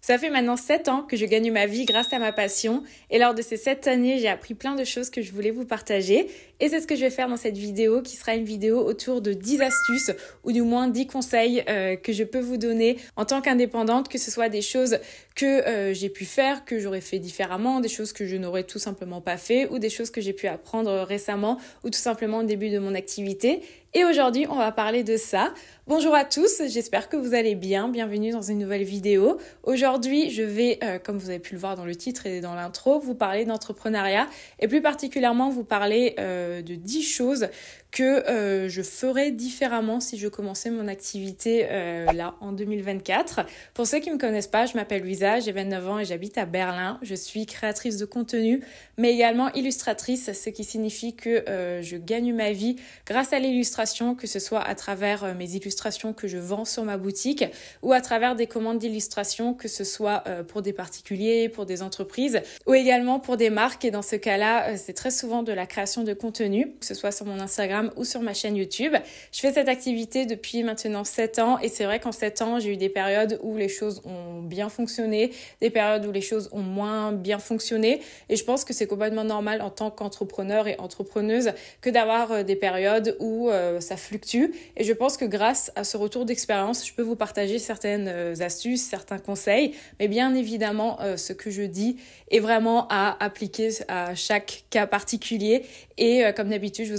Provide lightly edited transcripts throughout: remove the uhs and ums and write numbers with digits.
Ça fait maintenant 7 ans que je gagne ma vie grâce à ma passion et lors de ces 7 années, j'ai appris plein de choses que je voulais vous partager et c'est ce que je vais faire dans cette vidéo qui sera une vidéo autour de 10 astuces ou du moins 10 conseils que je peux vous donner en tant qu'indépendante, que ce soit des choses que j'ai pu faire, que j'aurais fait différemment, des choses que je n'aurais tout simplement pas fait ou des choses que j'ai pu apprendre récemment ou tout simplement au début de mon activité. Et aujourd'hui, on va parler de ça. Bonjour à tous, j'espère que vous allez bien. Bienvenue dans une nouvelle vidéo. Aujourd'hui, je vais, comme vous avez pu le voir dans le titre et dans l'intro, vous parler d'entrepreneuriat et plus particulièrement vous parler de 10 choses que je ferais différemment si je commençais mon activité là en 2024. Pour ceux qui ne me connaissent pas, je m'appelle Louisa, j'ai 29 ans et j'habite à Berlin. Je suis créatrice de contenu, mais également illustratrice, ce qui signifie que je gagne ma vie grâce à l'illustration, que ce soit à travers mes illustrations que je vends sur ma boutique ou à travers des commandes d'illustration, que ce soit pour des particuliers, pour des entreprises ou également pour des marques. Et dans ce cas-là, c'est très souvent de la création de contenu, que ce soit sur mon Instagram ou sur ma chaîne YouTube. Je fais cette activité depuis maintenant 7 ans et c'est vrai qu'en 7 ans, j'ai eu des périodes où les choses ont bien fonctionné, des périodes où les choses ont moins bien fonctionné et je pense que c'est complètement normal en tant qu'entrepreneur et entrepreneuse que d'avoir des périodes où ça fluctue et je pense que grâce à ce retour d'expérience, je peux vous partager certaines astuces, certains conseils, mais bien évidemment, ce que je dis est vraiment à appliquer à chaque cas particulier et comme d'habitude, je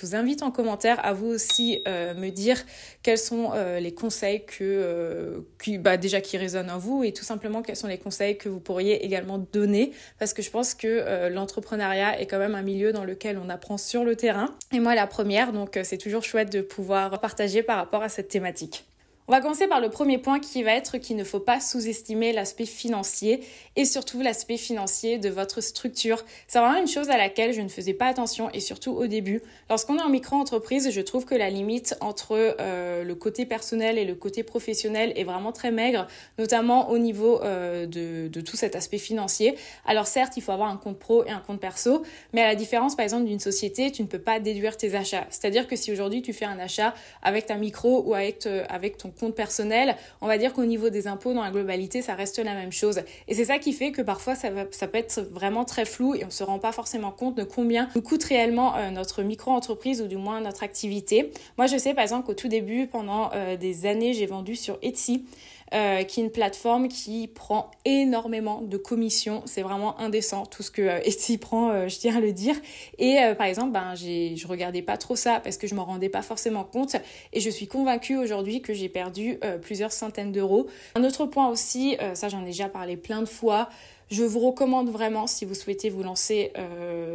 vous invite en commentaire à vous aussi me dire quels sont les conseils qui résonnent en vous et tout simplement quels sont les conseils que vous pourriez également donner parce que je pense que l'entrepreneuriat est quand même un milieu dans lequel on apprend sur le terrain. Et moi la première, donc c'est toujours chouette de pouvoir partager par rapport à cette thématique. On va commencer par le premier point qui va être qu'il ne faut pas sous-estimer l'aspect financier et surtout l'aspect financier de votre structure. C'est vraiment une chose à laquelle je ne faisais pas attention et surtout au début. Lorsqu'on est en micro-entreprise, je trouve que la limite entre le côté personnel et le côté professionnel est vraiment très maigre, notamment au niveau de tout cet aspect financier. Alors certes, il faut avoir un compte pro et un compte perso, mais à la différence par exemple d'une société, tu ne peux pas déduire tes achats. C'est-à-dire que si aujourd'hui tu fais un achat avec ta micro ou avec ton compte personnel, on va dire qu'au niveau des impôts, dans la globalité, ça reste la même chose. Et c'est ça qui fait que parfois, ça peut être vraiment très flou et on se rend pas forcément compte de combien nous coûte réellement notre micro-entreprise ou du moins notre activité. Moi, je sais par exemple qu'au tout début, pendant des années, j'ai vendu sur Etsy, qui est une plateforme qui prend énormément de commissions. C'est vraiment indécent tout ce que Etsy prend, je tiens à le dire. Et par exemple, je regardais pas trop ça parce que je m'en rendais pas forcément compte. Et je suis convaincue aujourd'hui que j'ai perdu plusieurs centaines d'euros. Un autre point aussi, ça j'en ai déjà parlé plein de fois, je vous recommande vraiment, si vous souhaitez vous lancer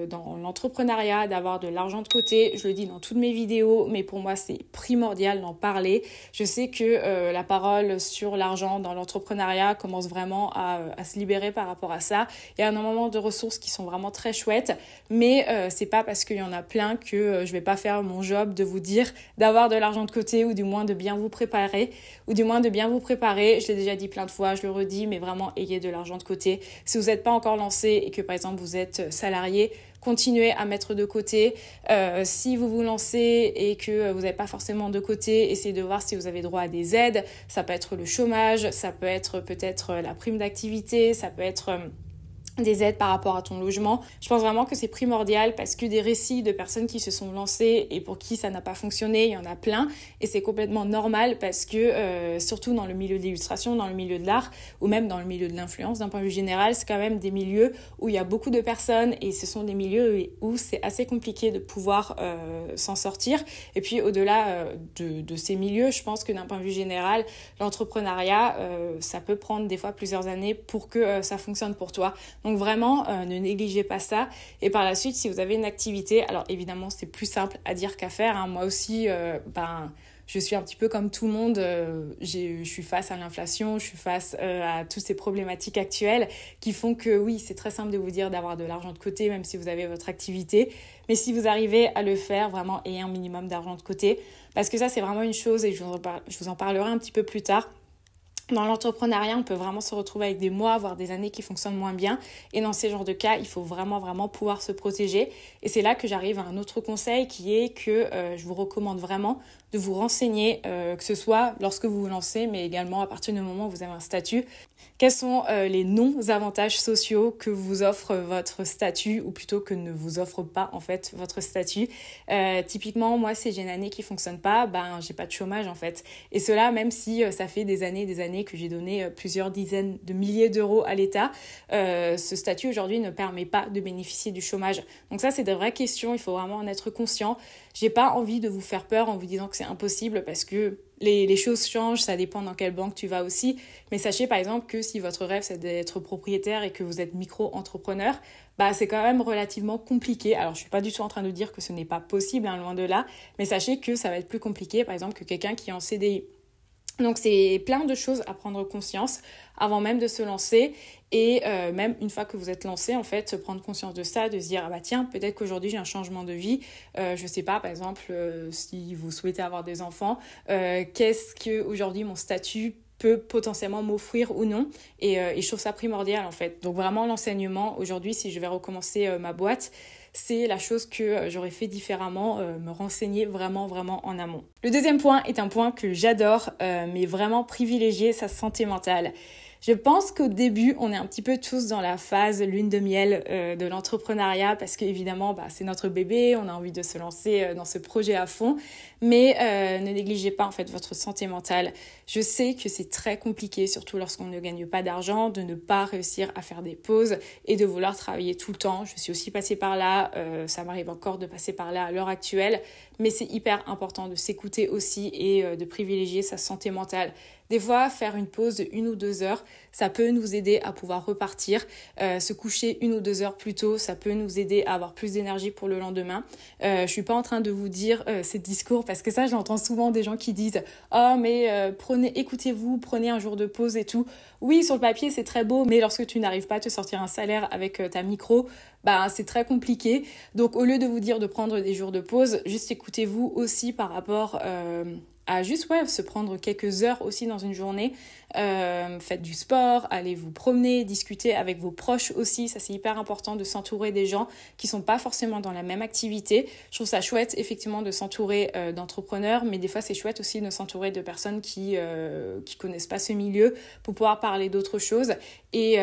dans l'entrepreneuriat, d'avoir de l'argent de côté. Je le dis dans toutes mes vidéos, mais pour moi, c'est primordial d'en parler. Je sais que la parole sur l'argent dans l'entrepreneuriat commence vraiment à se libérer par rapport à ça. Il y a un moment de ressources qui sont vraiment très chouettes, mais c'est pas parce qu'il y en a plein que je vais pas faire mon job de vous dire d'avoir de l'argent de côté ou du moins de bien vous préparer. Je l'ai déjà dit plein de fois, je le redis, mais vraiment ayez de l'argent de côté. Si vous n'êtes pas encore lancé et que par exemple vous êtes salarié, continuez à mettre de côté. Si vous vous lancez et que vous n'avez pas forcément de côté, essayez de voir si vous avez droit à des aides. Ça peut être le chômage, ça peut être peut-être la prime d'activité, ça peut être des aides par rapport à ton logement. Je pense vraiment que c'est primordial parce que des récits de personnes qui se sont lancées et pour qui ça n'a pas fonctionné, il y en a plein et c'est complètement normal parce que surtout dans le milieu de l'illustration, dans le milieu de l'art ou même dans le milieu de l'influence d'un point de vue général, c'est quand même des milieux où il y a beaucoup de personnes et ce sont des milieux où c'est assez compliqué de pouvoir s'en sortir. Et puis au-delà de ces milieux, je pense que d'un point de vue général, l'entrepreneuriat, ça peut prendre des fois plusieurs années pour que ça fonctionne pour toi. Donc vraiment, ne négligez pas ça. Et par la suite, si vous avez une activité, alors évidemment, c'est plus simple à dire qu'à faire. Moi aussi, je suis un petit peu comme tout le monde. Je suis face à l'inflation, je suis face à toutes ces problématiques actuelles qui font que oui, c'est très simple de vous dire d'avoir de l'argent de côté, même si vous avez votre activité. Mais si vous arrivez à le faire, vraiment, ayez un minimum d'argent de côté. Parce que ça, c'est vraiment une chose et je vous en parlerai un petit peu plus tard. Dans l'entrepreneuriat, on peut vraiment se retrouver avec des mois, voire des années qui fonctionnent moins bien. Et dans ces genres de cas, il faut vraiment pouvoir se protéger. Et c'est là que j'arrive à un autre conseil qui est que je vous recommande vraiment de vous renseigner, que ce soit lorsque vous vous lancez, mais également à partir du moment où vous avez un statut. Quels sont les non-avantages sociaux que vous offre votre statut, ou plutôt que ne vous offre pas en fait votre statut. Typiquement, moi, si j'ai une année qui fonctionne pas, j'ai pas de chômage en fait. Et cela, même si ça fait des années que j'ai donné plusieurs dizaines de milliers d'euros à l'État, ce statut aujourd'hui ne permet pas de bénéficier du chômage. Donc ça, c'est de vraies questions, il faut vraiment en être conscient. J'ai pas envie de vous faire peur en vous disant que c'est impossible, parce que les choses changent, ça dépend dans quelle banque tu vas aussi. Mais sachez par exemple que si votre rêve c'est d'être propriétaire et que vous êtes micro-entrepreneur, c'est quand même relativement compliqué. Alors je suis pas du tout en train de dire que ce n'est pas possible, loin de là, mais sachez que ça va être plus compliqué par exemple que quelqu'un qui est en CDI. Donc c'est plein de choses à prendre conscience avant même de se lancer, et même une fois que vous êtes lancé, en fait, prendre conscience de ça, de se dire tiens, peut-être qu'aujourd'hui j'ai un changement de vie, je sais pas, par exemple si vous souhaitez avoir des enfants, qu'est-ce que aujourd'hui mon statut peut potentiellement m'offrir ou non, et je trouve ça primordial en fait. Donc vraiment l'enseignement aujourd'hui, si je vais recommencer ma boîte, c'est la chose que j'aurais fait différemment, me renseigner vraiment en amont. Le deuxième point est un point que j'adore, mais vraiment privilégier sa santé mentale. Je pense qu'au début, on est un petit peu tous dans la phase lune de miel de l'entrepreneuriat, parce qu'évidemment, c'est notre bébé, on a envie de se lancer dans ce projet à fond, mais ne négligez pas en fait votre santé mentale. Je sais que c'est très compliqué, surtout lorsqu'on ne gagne pas d'argent, de ne pas réussir à faire des pauses et de vouloir travailler tout le temps. Je suis aussi passée par là, ça m'arrive encore de passer par là à l'heure actuelle, mais c'est hyper important de s'écouter aussi et de privilégier sa santé mentale. Des fois, faire une pause de 1 ou 2 heures, ça peut nous aider à pouvoir repartir. Se coucher 1 ou 2 heures plus tôt, ça peut nous aider à avoir plus d'énergie pour le lendemain. Je suis pas en train de vous dire ces discours, parce que ça, j'entends souvent des gens qui disent « Oh, mais écoutez-vous, prenez un jour de pause et tout. » Oui, sur le papier, c'est très beau, mais lorsque tu n'arrives pas à te sortir un salaire avec ta micro, c'est très compliqué. Donc, au lieu de vous dire de prendre des jours de pause, juste écoutez-vous aussi par rapport à juste se prendre quelques heures aussi dans une journée. Faites du sport, allez vous promener, discuter avec vos proches aussi. Ça, c'est hyper important de s'entourer des gens qui sont pas forcément dans la même activité. Je trouve ça chouette effectivement de s'entourer d'entrepreneurs, mais des fois c'est chouette aussi de s'entourer de personnes qui connaissent pas ce milieu pour pouvoir parler d'autres choses. Et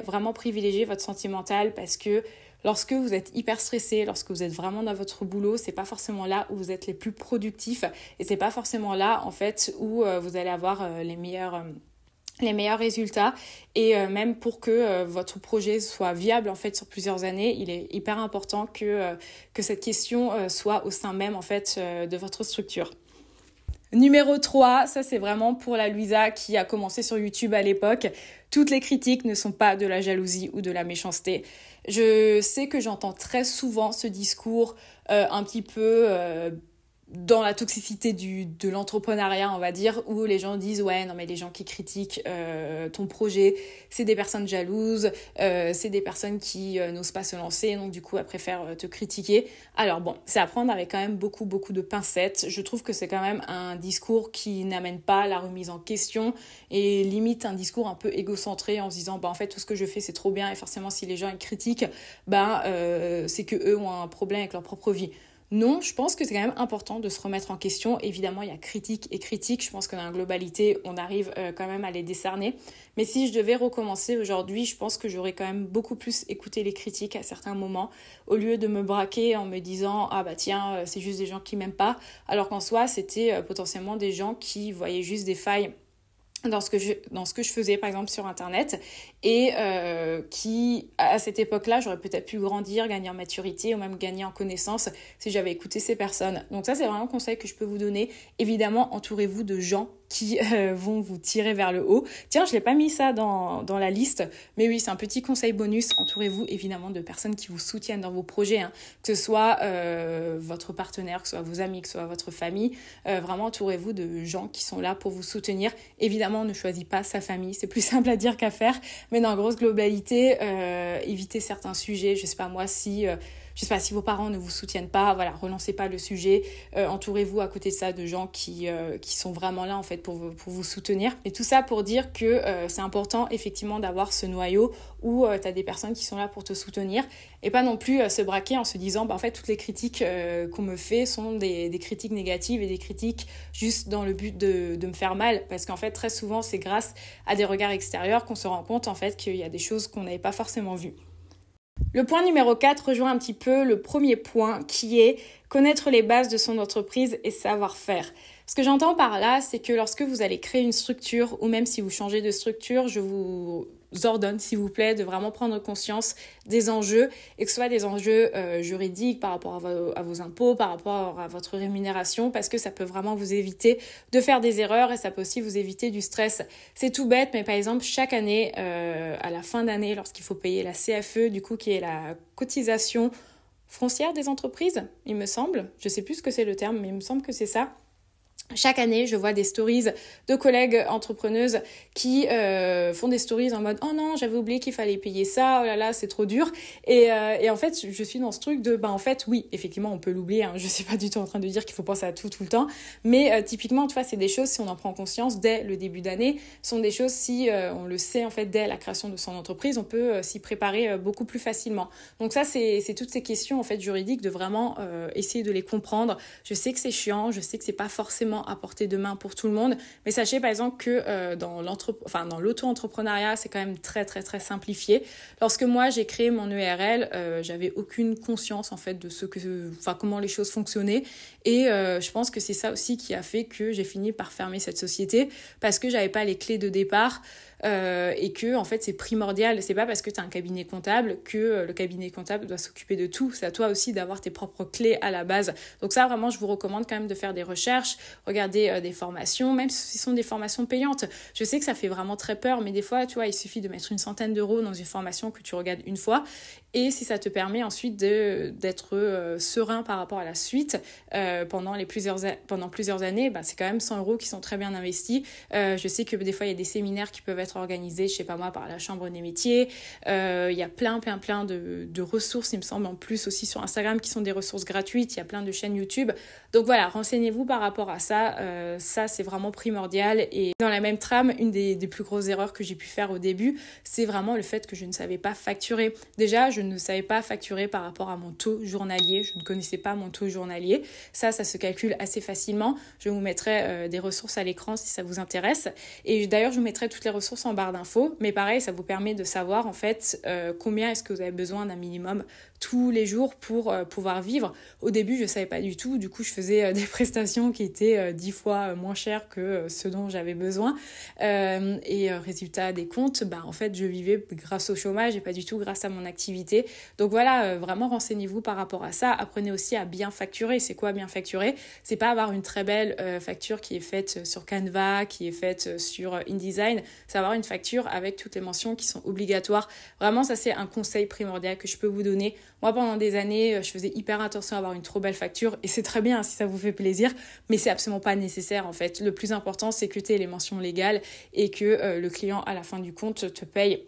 vraiment privilégier votre santé mentale, parce que lorsque vous êtes hyper stressé, lorsque vous êtes vraiment dans votre boulot, c'est pas forcément là où vous êtes les plus productifs, et c'est pas forcément là en fait où vous allez avoir les meilleurs résultats. Et même pour que votre projet soit viable en fait sur plusieurs années, il est hyper important que cette question soit au sein même en fait de votre structure. Numéro 3, ça c'est vraiment pour la Louisa qui a commencé sur YouTube à l'époque. Toutes les critiques ne sont pas de la jalousie ou de la méchanceté. Je sais que j'entends très souvent ce discours un petit peu dans la toxicité de l'entrepreneuriat, on va dire, où les gens disent ouais non mais les gens qui critiquent ton projet, c'est des personnes jalouses, c'est des personnes qui n'osent pas se lancer, donc du coup elles préfèrent te critiquer. Alors bon, c'est à prendre avec quand même beaucoup de pincettes. Je trouve que c'est quand même un discours qui n'amène pas la remise en question, et limite un discours un peu égocentré en se disant en fait tout ce que je fais c'est trop bien, et forcément si les gens ils critiquent, c'est que eux ont un problème avec leur propre vie. Non, je pense que c'est quand même important de se remettre en question. Évidemment, il y a critique et critique. Je pense que dans la globalité, on arrive quand même à les décerner. Mais si je devais recommencer aujourd'hui, je pense que j'aurais quand même beaucoup plus écouté les critiques à certains moments, au lieu de me braquer en me disant « Ah tiens, c'est juste des gens qui m'aiment pas », alors qu'en soi, c'était potentiellement des gens qui voyaient juste des failles dans ce que je faisais par exemple sur internet, et qui à cette époque-là j'aurais peut-être pu grandir, gagner en maturité ou même gagner en connaissance si j'avais écouté ces personnes. Donc ça c'est vraiment un conseil que je peux vous donner. Évidemment, entourez-vous de gens qui vont vous tirer vers le haut. Tiens, je l'ai pas mis ça dans la liste, mais oui, c'est un petit conseil bonus. Entourez-vous évidemment de personnes qui vous soutiennent dans vos projets, que ce soit votre partenaire, que ce soit vos amis, que ce soit votre famille. Vraiment, entourez-vous de gens qui sont là pour vous soutenir. Évidemment, on ne choisit pas sa famille, c'est plus simple à dire qu'à faire, mais dans la grosse globalité, évitez certains sujets. Je sais pas moi, si je sais pas, si vos parents ne vous soutiennent pas, voilà, relancez pas le sujet, entourez-vous à côté de ça de gens qui sont vraiment là en fait pour vous soutenir. Et tout ça pour dire que c'est important effectivement d'avoir ce noyau où tu as des personnes qui sont là pour te soutenir et pas non plus se braquer en se disant en fait toutes les critiques qu'on me fait sont des critiques négatives et des critiques juste dans le but de me faire mal, parce qu'en fait très souvent c'est grâce à des regards extérieurs qu'on se rend compte en fait qu'il y a des choses qu'on n'avait pas forcément vues. Le point numéro 4 rejoint un petit peu le premier point qui est connaître les bases de son entreprise et savoir faire. Ce que j'entends par là, c'est que lorsque vous allez créer une structure ou même si vous changez de structure, je vous ordonne, s'il vous plaît, de vraiment prendre conscience des enjeux et que ce soit des enjeux juridiques par rapport à vos impôts, par rapport à votre rémunération, parce que ça peut vraiment vous éviter de faire des erreurs et ça peut aussi vous éviter du stress. C'est tout bête, mais par exemple, chaque année, à la fin d'année, lorsqu'il faut payer la CFE, du coup, qui est la cotisation foncière des entreprises, il me semble. Je sais plus ce que c'est le terme, mais il me semble que c'est ça. Chaque année, je vois des stories de collègues entrepreneuses qui font des stories en mode « Oh non, j'avais oublié qu'il fallait payer ça, oh là là, c'est trop dur ». Et en fait, je suis dans ce truc de en fait, oui, effectivement, on peut l'oublier. Hein. Je suis pas du tout en train de dire qu'il faut penser à tout le temps. Mais typiquement, tu vois, c'est des choses, si on en prend conscience dès le début d'année, sont des choses, si on le sait en fait dès la création de son entreprise, on peut s'y préparer beaucoup plus facilement. Donc ça, c'est toutes ces questions en fait juridiques, de vraiment essayer de les comprendre. Je sais que c'est chiant, je sais que c'est pas forcément à portée de main pour tout le monde, mais sachez par exemple que dans l'auto-entrepreneuriat, c'est quand même très très très simplifié. Lorsque moi j'ai créé mon ERL, j'avais aucune conscience en fait de comment les choses fonctionnaient, et je pense que c'est ça aussi qui a fait que j'ai fini par fermer cette société, parce que j'avais pas les clés de départ. Et que en fait c'est primordial, c'est pas parce que tu as un cabinet comptable que le cabinet comptable doit s'occuper de tout, c'est à toi aussi d'avoir tes propres clés à la base. Donc ça vraiment je vous recommande quand même de faire des recherches, regarder des formations, même si ce sont des formations payantes. Je sais que ça fait vraiment très peur, mais des fois tu vois il suffit de mettre une centaine d'euros dans une formation que tu regardes une fois, et si ça te permet ensuite d'être serein par rapport à la suite pendant plusieurs années, c'est quand même 100 euros qui sont très bien investis. Je sais que des fois il y a des séminaires qui peuvent être organisés, je sais pas moi, par la Chambre des métiers. Il y a plein de ressources, il me semble, en plus aussi sur Instagram, qui sont des ressources gratuites. Il y a plein de chaînes YouTube. Donc voilà, renseignez-vous par rapport à ça. Ça, c'est vraiment primordial. Et dans la même trame, une des plus grosses erreurs que j'ai pu faire au début, c'est vraiment le fait que je ne savais pas facturer. Déjà, je ne savais pas facturer par rapport à mon taux journalier. Je ne connaissais pas mon taux journalier. Ça se calcule assez facilement. Je vous mettrai des ressources à l'écran si ça vous intéresse. Et d'ailleurs, je vous mettrai toutes les ressources en barre d'infos, mais pareil, ça vous permet de savoir en fait combien est-ce que vous avez besoin d'un minimum tous les jours pour pouvoir vivre. Au début, je savais pas du tout, du coup je faisais des prestations qui étaient 10 fois moins chères que ce dont j'avais besoin, et résultat des comptes, en fait je vivais grâce au chômage et pas du tout grâce à mon activité. Donc voilà, vraiment renseignez-vous par rapport à ça. Apprenez aussi à bien facturer. C'est quoi bien facturer? C'est pas avoir une très belle facture qui est faite sur Canva, qui est faite sur InDesign, c'est avoir une facture avec toutes les mentions qui sont obligatoires. Vraiment, ça c'est un conseil primordial que je peux vous donner. Moi, pendant des années, je faisais hyper attention à avoir une trop belle facture, et c'est très bien si ça vous fait plaisir, mais c'est absolument pas nécessaire en fait. Le plus important, c'est que tu aies les mentions légales et que le client, à la fin du compte, te paye.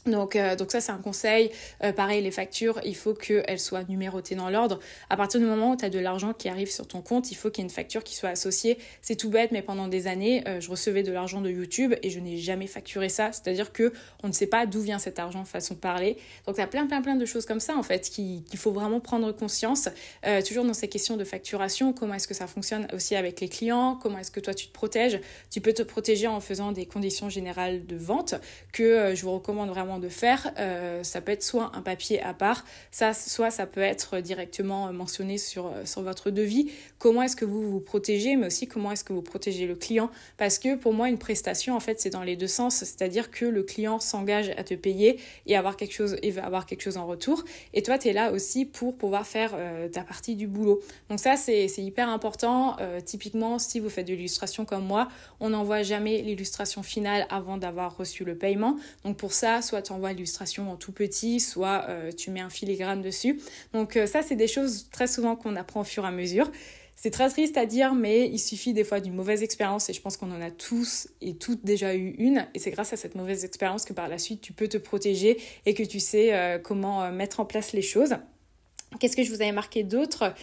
Donc ça c'est un conseil. Pareil, les factures, il faut qu'elles soient numérotées dans l'ordre. À partir du moment où tu as de l'argent qui arrive sur ton compte, il faut qu'il y ait une facture qui soit associée. C'est tout bête, mais pendant des années, je recevais de l'argent de YouTube et je n'ai jamais facturé ça. C'est-à-dire que on ne sait pas d'où vient cet argent, façon de parler. Donc t'as plein de choses comme ça en fait qu'il faut vraiment prendre conscience. Toujours dans ces questions de facturation, comment est-ce que ça fonctionne aussi avec les clients, comment est-ce que toi tu te protèges. Tu peux te protéger en faisant des conditions générales de vente que je vous recommande vraiment de faire. Ça peut être soit un papier à part, soit ça peut être directement mentionné sur votre devis. Comment est-ce que vous vous protégez, mais aussi comment est-ce que vous protégez le client, parce que pour moi une prestation en fait c'est dans les deux sens, c'est-à-dire que le client s'engage à te payer et va avoir quelque chose en retour, et toi tu es là aussi pour pouvoir faire ta partie du boulot. Donc ça c'est hyper important. Typiquement si vous faites de l'illustration comme moi, on n'envoie jamais l'illustration finale avant d'avoir reçu le paiement. Donc pour ça, soit tu envoies l'illustration en tout petit, soit tu mets un filigrane dessus. Donc ça, c'est des choses très souvent qu'on apprend au fur et à mesure. C'est très triste à dire, mais il suffit des fois d'une mauvaise expérience, et je pense qu'on en a tous et toutes déjà eu une, et c'est grâce à cette mauvaise expérience que par la suite tu peux te protéger et que tu sais comment mettre en place les choses. Qu'est-ce que je vous avais marqué d'autre?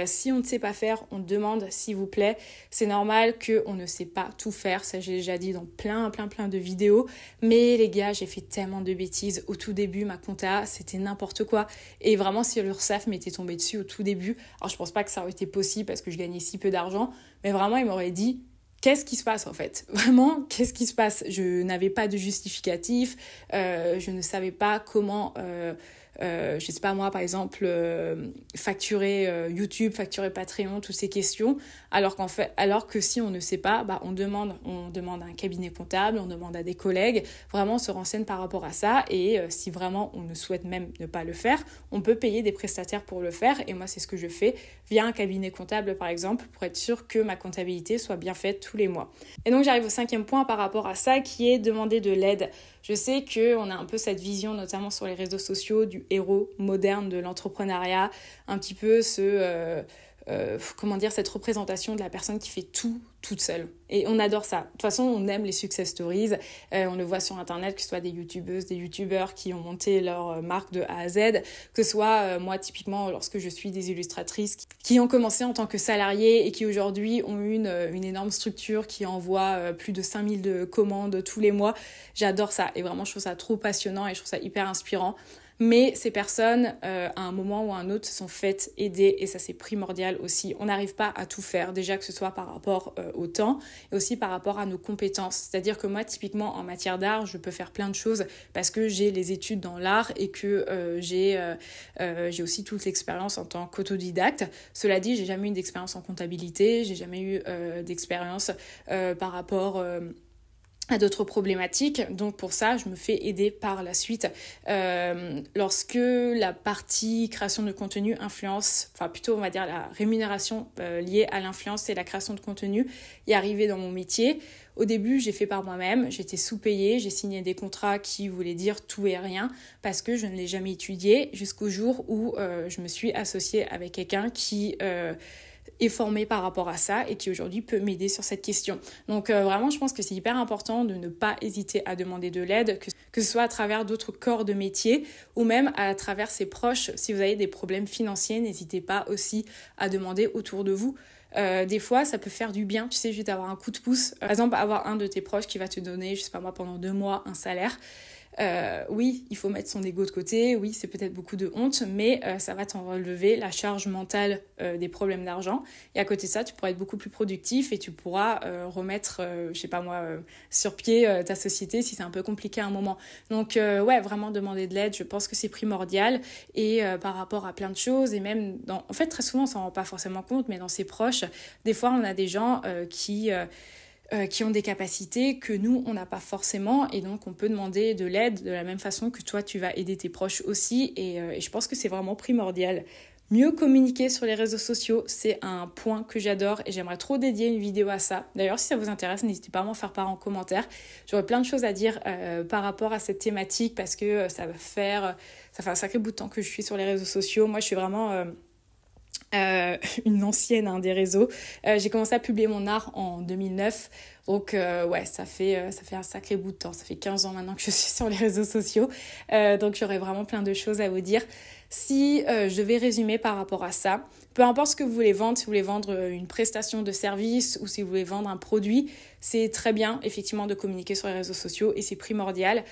Si on ne sait pas faire, on demande s'il vous plaît. C'est normal qu'on ne sait pas tout faire, ça j'ai déjà dit dans plein de vidéos. Mais les gars, j'ai fait tellement de bêtises. Au tout début, ma compta, c'était n'importe quoi. Et vraiment, si l'URSSAF m'était tombé dessus au tout début, alors je pense pas que ça aurait été possible parce que je gagnais si peu d'argent, mais vraiment, il m'aurait dit... Qu'est-ce qui se passe en fait? Vraiment, qu'est-ce qui se passe? Je n'avais pas de justificatif, je ne savais pas comment, je sais pas moi par exemple, facturer YouTube, facturer Patreon, toutes ces questions, alors que si on ne sait pas, bah, on demande à un cabinet comptable, on demande à des collègues, vraiment on se renseigne par rapport à ça et si vraiment on ne souhaite même ne pas le faire, on peut payer des prestataires pour le faire et moi c'est ce que je fais via un cabinet comptable par exemple pour être sûr que ma comptabilité soit bien faite tous les mois. Et donc j'arrive au 5e point par rapport à ça qui est demander de l'aide. Je sais qu'on a un peu cette vision, notamment sur les réseaux sociaux, du héros moderne de l'entrepreneuriat, un petit peu cette représentation de la personne qui fait tout toute seule. Et on adore ça. De toute façon, on aime les success stories. On le voit sur Internet, que ce soit des youtubeuses, des youtubeurs qui ont monté leur marque de A à Z, que ce soit moi, typiquement, lorsque je suis des illustratrices qui ont commencé en tant que salariées et qui aujourd'hui ont une énorme structure qui envoie plus de 5000 de commandes tous les mois. J'adore ça. Et vraiment, je trouve ça trop passionnant et je trouve ça hyper inspirant. Mais ces personnes, à un moment ou à un autre, se sont faites aider et ça c'est primordial aussi. On n'arrive pas à tout faire, déjà que ce soit par rapport au temps et aussi par rapport à nos compétences. C'est-à-dire que moi, typiquement en matière d'art, je peux faire plein de choses parce que j'ai les études dans l'art et que j'ai aussi toute l'expérience en tant qu'autodidacte. Cela dit, j'ai jamais eu d'expérience en comptabilité, j'ai jamais eu d'expérience par rapport... à d'autres problématiques, donc pour ça je me fais aider par la suite lorsque la partie création de contenu influence, enfin plutôt on va dire la rémunération liée à l'influence et la création de contenu est arrivée dans mon métier. Au début j'ai fait par moi-même, j'étais sous-payée, j'ai signé des contrats qui voulaient dire tout et rien parce que je ne l'ai jamais étudié jusqu'au jour où je me suis associée avec quelqu'un qui est formé par rapport à ça et qui aujourd'hui peut m'aider sur cette question. Donc vraiment, je pense que c'est hyper important de ne pas hésiter à demander de l'aide, que ce soit à travers d'autres corps de métier ou même à travers ses proches. Si vous avez des problèmes financiers, n'hésitez pas aussi à demander autour de vous. Des fois, ça peut faire du bien, tu sais, juste avoir un coup de pouce. Par exemple, avoir un de tes proches qui va te donner, je sais pas moi, pendant 2 mois, un salaire. Oui, il faut mettre son ego de côté, oui, c'est peut-être beaucoup de honte, mais ça va t'enlever la charge mentale des problèmes d'argent. Et à côté de ça, tu pourras être beaucoup plus productif et tu pourras remettre, sur pied ta société si c'est un peu compliqué à un moment. Donc, ouais, vraiment demander de l'aide, je pense que c'est primordial. Et par rapport à plein de choses, et même en fait, très souvent, on s'en rend pas forcément compte, mais dans ses proches, des fois, on a des gens qui ont des capacités que nous, on n'a pas forcément et donc on peut demander de l'aide de la même façon que toi, tu vas aider tes proches aussi et je pense que c'est vraiment primordial. Mieux communiquer sur les réseaux sociaux, c'est un point que j'adore et j'aimerais trop dédier une vidéo à ça. D'ailleurs, si ça vous intéresse, n'hésitez pas à m'en faire part en commentaire. J'aurais plein de choses à dire par rapport à cette thématique parce que ça fait un sacré bout de temps que je suis sur les réseaux sociaux. Moi, je suis vraiment... une ancienne des réseaux. J'ai commencé à publier mon art en 2009. Donc ouais, ça fait un sacré bout de temps. Ça fait 15 ans maintenant que je suis sur les réseaux sociaux. Donc j'aurais vraiment plein de choses à vous dire. Si je devais résumer par rapport à ça, peu importe ce que vous voulez vendre, si vous voulez vendre une prestation de service ou si vous voulez vendre un produit, c'est très bien effectivement de communiquer sur les réseaux sociaux et c'est primordial.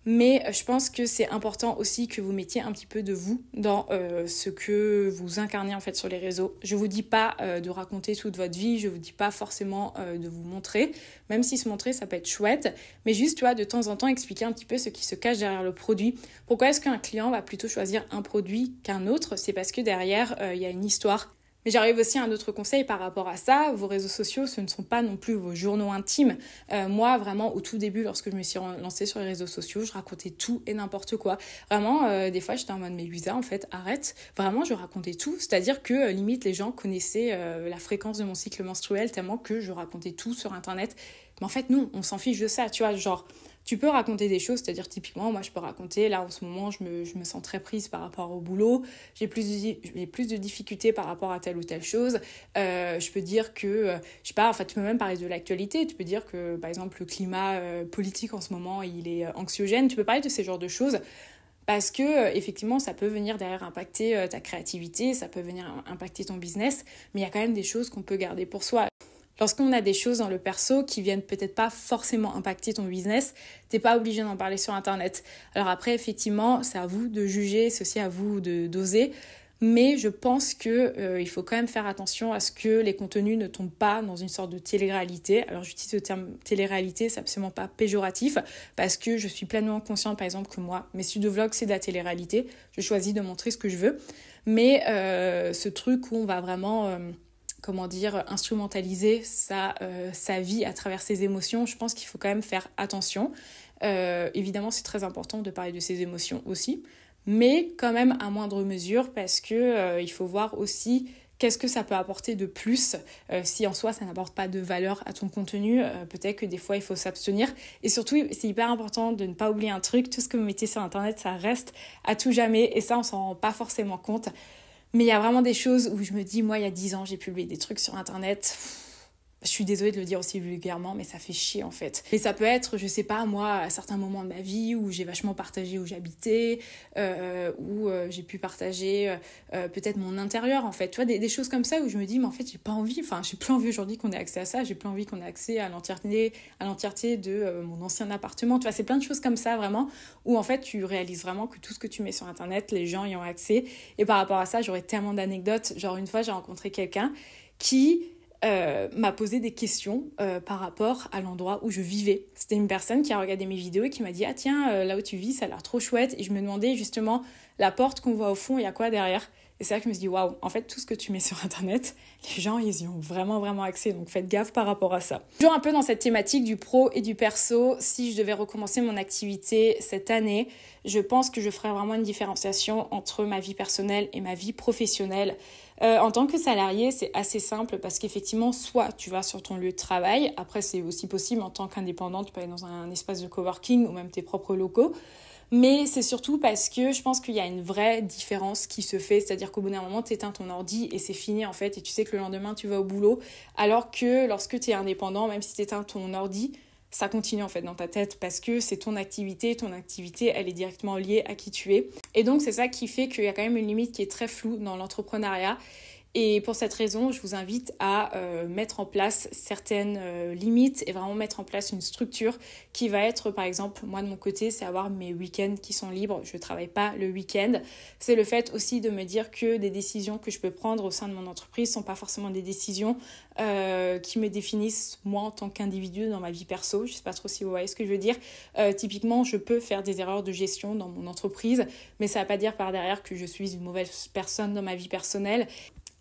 Mais je pense que c'est important aussi que vous mettiez un petit peu de vous dans ce que vous incarnez en fait sur les réseaux. Je vous dis pas de raconter toute votre vie, je vous dis pas forcément de vous montrer, même si se montrer ça peut être chouette, mais juste tu vois de temps en temps expliquer un petit peu ce qui se cache derrière le produit. Pourquoi est-ce qu'un client va plutôt choisir un produit qu'un autre? C'est parce que derrière il y a une histoire. Mais j'arrive aussi à un autre conseil par rapport à ça. Vos réseaux sociaux, ce ne sont pas non plus vos journaux intimes. Moi, vraiment, au tout début, lorsque je me suis lancée sur les réseaux sociaux, je racontais tout et n'importe quoi. Vraiment, des fois, j'étais en mode, mais Luisa, en fait, arrête. Vraiment, je racontais tout. C'est-à-dire que, limite, les gens connaissaient la fréquence de mon cycle menstruel tellement que je racontais tout sur Internet. Mais en fait, non, on s'en fiche de ça, tu vois, genre... Tu peux raconter des choses, c'est-à-dire typiquement, moi je peux raconter, là en ce moment je me sens très prise par rapport au boulot, j'ai plus de difficultés par rapport à telle ou telle chose, je peux dire que, je sais pas, en fait tu peux même parler de l'actualité, tu peux dire que par exemple le climat politique en ce moment il est anxiogène, tu peux parler de ces genres de choses parce que effectivement ça peut venir derrière impacter ta créativité, ça peut venir impacter ton business, mais il y a quand même des choses qu'on peut garder pour soi. Lorsqu'on a des choses dans le perso qui viennent peut-être pas forcément impacter ton business, t'es pas obligé d'en parler sur internet. Alors après, effectivement, c'est à vous de juger, c'est aussi à vous d'oser. Mais je pense que il faut quand même faire attention à ce que les contenus ne tombent pas dans une sorte de télé-réalité. Alors j'utilise le terme télé-réalité, c'est absolument pas péjoratif, parce que je suis pleinement consciente, par exemple, que moi, mes studios vlogs, c'est de la télé-réalité. Je choisis de montrer ce que je veux. Mais ce truc où on va vraiment... instrumentaliser sa vie à travers ses émotions, je pense qu'il faut quand même faire attention. Évidemment, c'est très important de parler de ses émotions aussi, mais quand même à moindre mesure, parce que il faut voir aussi qu'est-ce que ça peut apporter de plus. Si en soi ça n'apporte pas de valeur à ton contenu, peut-être que des fois il faut s'abstenir. Et surtout, c'est hyper important de ne pas oublier un truc, tout ce que vous mettez sur internet, ça reste à tout jamais, et ça on s'en rend pas forcément compte. Mais il y a vraiment des choses où je me dis, moi, il y a 10 ans, j'ai publié des trucs sur Internet. Je suis désolée de le dire aussi vulgairement, mais ça fait chier en fait. Et ça peut être, je sais pas, moi, à certains moments de ma vie où j'ai vachement partagé où j'habitais, où j'ai pu partager peut-être mon intérieur en fait. Tu vois, des choses comme ça où je me dis, mais en fait, j'ai plus envie aujourd'hui qu'on ait accès à ça, j'ai plus envie qu'on ait accès à l'entièreté de mon ancien appartement. Tu vois, c'est plein de choses comme ça vraiment, où en fait, tu réalises vraiment que tout ce que tu mets sur Internet, les gens y ont accès. Et par rapport à ça, j'aurais tellement d'anecdotes. Genre, une fois, j'ai rencontré quelqu'un qui m'a posé des questions par rapport à l'endroit où je vivais. C'était une personne qui a regardé mes vidéos et qui m'a dit « Ah tiens, là où tu vis, ça a l'air trop chouette ». Et je me demandais justement, la porte qu'on voit au fond, il y a quoi derrière ? Et c'est là que je me suis dit « Waouh, en fait, tout ce que tu mets sur Internet, les gens, ils y ont vraiment, vraiment accès. Donc faites gaffe par rapport à ça ». Toujours un peu dans cette thématique du pro et du perso, si je devais recommencer mon activité cette année, je pense que je ferais vraiment une différenciation entre ma vie personnelle et ma vie professionnelle. En tant que salarié, c'est assez simple parce qu'effectivement, soit tu vas sur ton lieu de travail, après c'est aussi possible en tant qu'indépendant, tu peux aller dans un espace de coworking ou même tes propres locaux, mais c'est surtout parce que je pense qu'il y a une vraie différence qui se fait, c'est-à-dire qu'au bout d'un moment, tu éteins ton ordi et c'est fini en fait, et tu sais que le lendemain, tu vas au boulot, alors que lorsque tu es indépendant, même si tu éteins ton ordi, ça continue en fait dans ta tête parce que c'est ton activité elle est directement liée à qui tu es. Et donc c'est ça qui fait qu'il y a quand même une limite qui est très floue dans l'entrepreneuriat. Et pour cette raison, je vous invite à mettre en place certaines limites et vraiment mettre en place une structure qui va être, par exemple, moi de mon côté, c'est avoir mes week-ends qui sont libres. Je ne travaille pas le week-end. C'est le fait aussi de me dire que des décisions que je peux prendre au sein de mon entreprise ne sont pas forcément des décisions qui me définissent moi en tant qu'individu dans ma vie perso. Je ne sais pas trop si vous voyez ce que je veux dire. Typiquement, je peux faire des erreurs de gestion dans mon entreprise, mais ça ne va pas dire par derrière que je suis une mauvaise personne dans ma vie personnelle.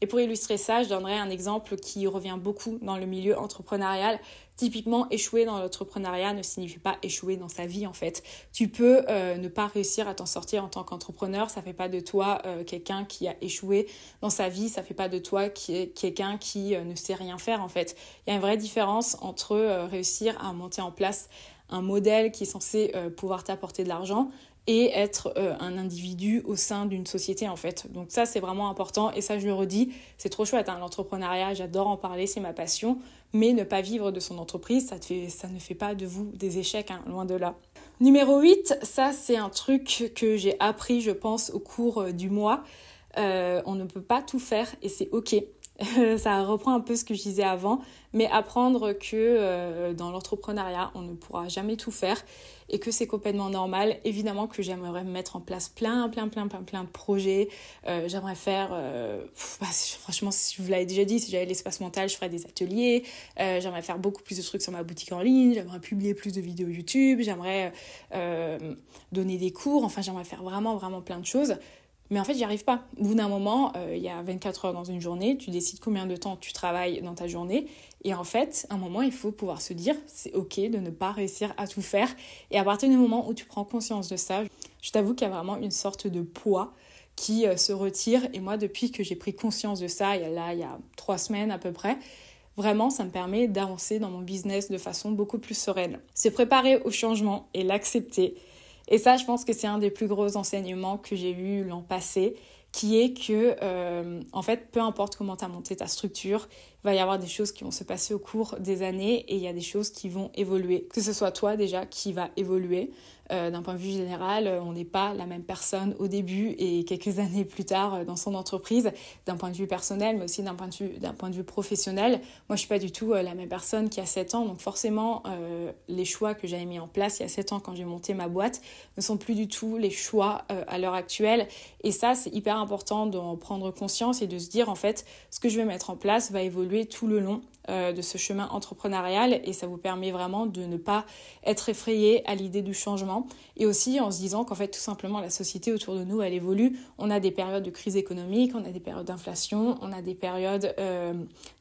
Et pour illustrer ça, je donnerai un exemple qui revient beaucoup dans le milieu entrepreneurial. Typiquement, échouer dans l'entrepreneuriat ne signifie pas échouer dans sa vie en fait. Tu peux ne pas réussir à t'en sortir en tant qu'entrepreneur, ça fait pas de toi quelqu'un qui a échoué dans sa vie, ça fait pas de toi quelqu'un qui ne sait rien faire en fait. Il y a une vraie différence entre réussir à monter en place un modèle qui est censé pouvoir t'apporter de l'argent et être un individu au sein d'une société en fait. Donc ça c'est vraiment important et ça je le redis, c'est trop chouette hein, l'entrepreneuriat, j'adore en parler, c'est ma passion, mais ne pas vivre de son entreprise, ça ne fait pas de vous des échecs, hein, loin de là. Numéro 8, ça c'est un truc que j'ai appris je pense au cours du mois, on ne peut pas tout faire et c'est ok. Ça reprend un peu ce que je disais avant, mais apprendre que dans l'entrepreneuriat, on ne pourra jamais tout faire et que c'est complètement normal. Évidemment que j'aimerais mettre en place plein de projets. J'aimerais faire, franchement, si je vous l'avais déjà dit, si j'avais l'espace mental, je ferais des ateliers. J'aimerais faire beaucoup plus de trucs sur ma boutique en ligne. J'aimerais publier plus de vidéos YouTube. J'aimerais donner des cours. Enfin, j'aimerais faire vraiment plein de choses. Mais en fait, j'y arrive pas. Au bout d'un moment, il y a 24 heures dans une journée, tu décides combien de temps tu travailles dans ta journée. Et en fait, à un moment, il faut pouvoir se dire, c'est ok de ne pas réussir à tout faire. Et à partir du moment où tu prends conscience de ça, je t'avoue qu'il y a vraiment une sorte de poids qui se retire. Et moi, depuis que j'ai pris conscience de ça, il y a 3 semaines à peu près, vraiment, ça me permet d'avancer dans mon business de façon beaucoup plus sereine. Se préparer au changement et l'accepter. Et ça, je pense que c'est un des plus gros enseignements que j'ai eu l'an passé, qui est que, en fait, peu importe comment tu as monté ta structure, il va y avoir des choses qui vont se passer au cours des années et il y a des choses qui vont évoluer. Que ce soit toi déjà qui va évoluer. D'un point de vue général, on n'est pas la même personne au début et quelques années plus tard dans son entreprise, d'un point de vue personnel, mais aussi d'un point de vue professionnel. Moi, je ne suis pas du tout la même personne qu'il y a 7 ans, donc forcément, les choix que j'avais mis en place il y a 7 ans quand j'ai monté ma boîte ne sont plus du tout les choix à l'heure actuelle. Et ça, c'est hyper important d'en prendre conscience et de se dire, en fait, ce que je vais mettre en place va évoluer tout le long de ce chemin entrepreneurial et ça vous permet vraiment de ne pas être effrayé à l'idée du changement et aussi en se disant qu'en fait tout simplement la société autour de nous elle évolue, on a des périodes de crise économique, on a des périodes d'inflation, on a des périodes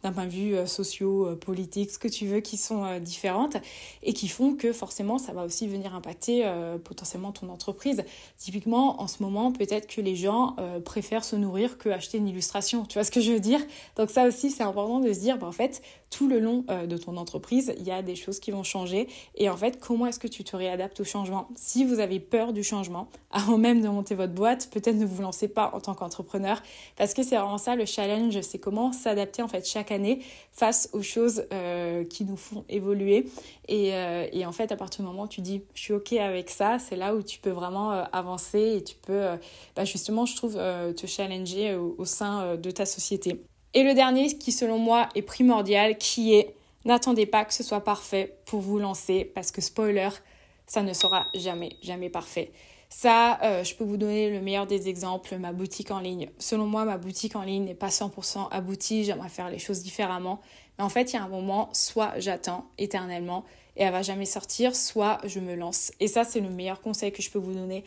d'un point de vue socio-politique, ce que tu veux qui sont différentes et qui font que forcément ça va aussi venir impacter potentiellement ton entreprise. Typiquement en ce moment peut-être que les gens préfèrent se nourrir que acheter une illustration, tu vois ce que je veux dire? Donc ça aussi c'est important de se dire en fait tout le long de ton entreprise, il y a des choses qui vont changer et en fait, comment est-ce que tu te réadaptes au changement? Si vous avez peur du changement, avant même de monter votre boîte, peut-être ne vous lancez pas en tant qu'entrepreneur parce que c'est vraiment ça le challenge, c'est comment s'adapter en fait chaque année face aux choses qui nous font évoluer et en fait, à partir du moment où tu dis je suis OK avec ça, c'est là où tu peux vraiment avancer et tu peux justement, je trouve, te challenger au sein de ta société. Et le dernier qui selon moi est primordial, qui est n'attendez pas que ce soit parfait pour vous lancer parce que spoiler, ça ne sera jamais parfait. Ça, je peux vous donner le meilleur des exemples, ma boutique en ligne. Selon moi, ma boutique en ligne n'est pas 100% aboutie, j'aimerais faire les choses différemment. Mais en fait, il y a un moment, soit j'attends éternellement et elle va jamais sortir, soit je me lance. Et ça, c'est le meilleur conseil que je peux vous donner.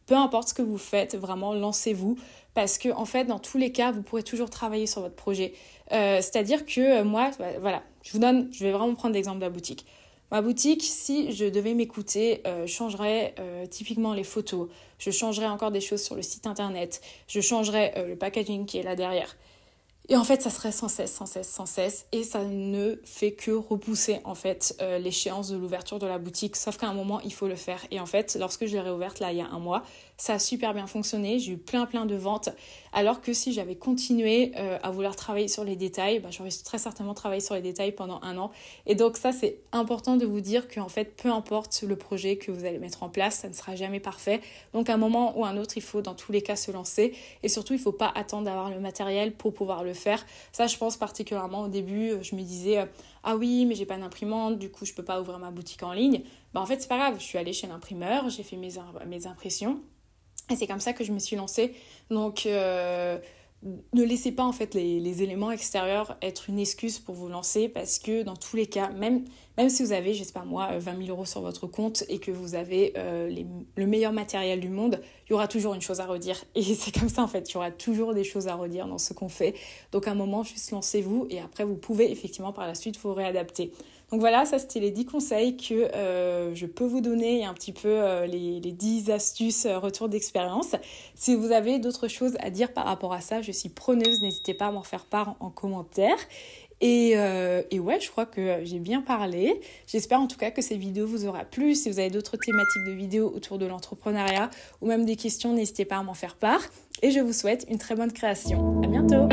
Peu importe ce que vous faites, vraiment lancez-vous parce que en fait dans tous les cas vous pourrez toujours travailler sur votre projet. C'est-à-dire que moi, voilà, je vais vraiment prendre l'exemple de la boutique. Ma boutique, si je devais m'écouter, je changerais typiquement les photos, je changerais encore des choses sur le site internet, je changerais le packaging qui est là derrière. Et en fait, ça serait sans cesse. Et ça ne fait que repousser, en fait, l'échéance de l'ouverture de la boutique. Sauf qu'à un moment, il faut le faire. Et en fait, lorsque je l'ai réouverte, là, il y a 1 mois, ça a super bien fonctionné. J'ai eu plein de ventes. Alors que si j'avais continué à vouloir travailler sur les détails, j'aurais très certainement travaillé sur les détails pendant 1 an. Et donc ça, c'est important de vous dire qu'en fait, peu importe le projet que vous allez mettre en place, ça ne sera jamais parfait. Donc à un moment ou un autre, il faut dans tous les cas se lancer. Et surtout, il ne faut pas attendre d'avoir le matériel pour pouvoir le faire. Ça, je pense particulièrement au début, je me disais ah oui, mais j'ai pas d'imprimante, du coup, je peux pas ouvrir ma boutique en ligne. En fait, c'est pas grave, je suis allée chez l'imprimeur, j'ai fait mes impressions. Et c'est comme ça que je me suis lancée. Donc, ne laissez pas en fait les éléments extérieurs être une excuse pour vous lancer parce que dans tous les cas, même si vous avez, je sais pas moi, 20 000 € sur votre compte et que vous avez le meilleur matériel du monde, il y aura toujours une chose à redire. Et c'est comme ça en fait, il y aura toujours des choses à redire dans ce qu'on fait. Donc à un moment, juste lancez-vous et après vous pouvez effectivement par la suite vous réadapter. Donc voilà, ça c'était les 10 conseils que je peux vous donner et un petit peu les 10 astuces retour d'expérience. Si vous avez d'autres choses à dire par rapport à ça, je suis preneuse, n'hésitez pas à m'en faire part en commentaire. Et ouais, je crois que j'ai bien parlé. J'espère en tout cas que cette vidéo vous aura plu. Si vous avez d'autres thématiques de vidéos autour de l'entrepreneuriat ou même des questions, n'hésitez pas à m'en faire part. Et je vous souhaite une très bonne création. À bientôt!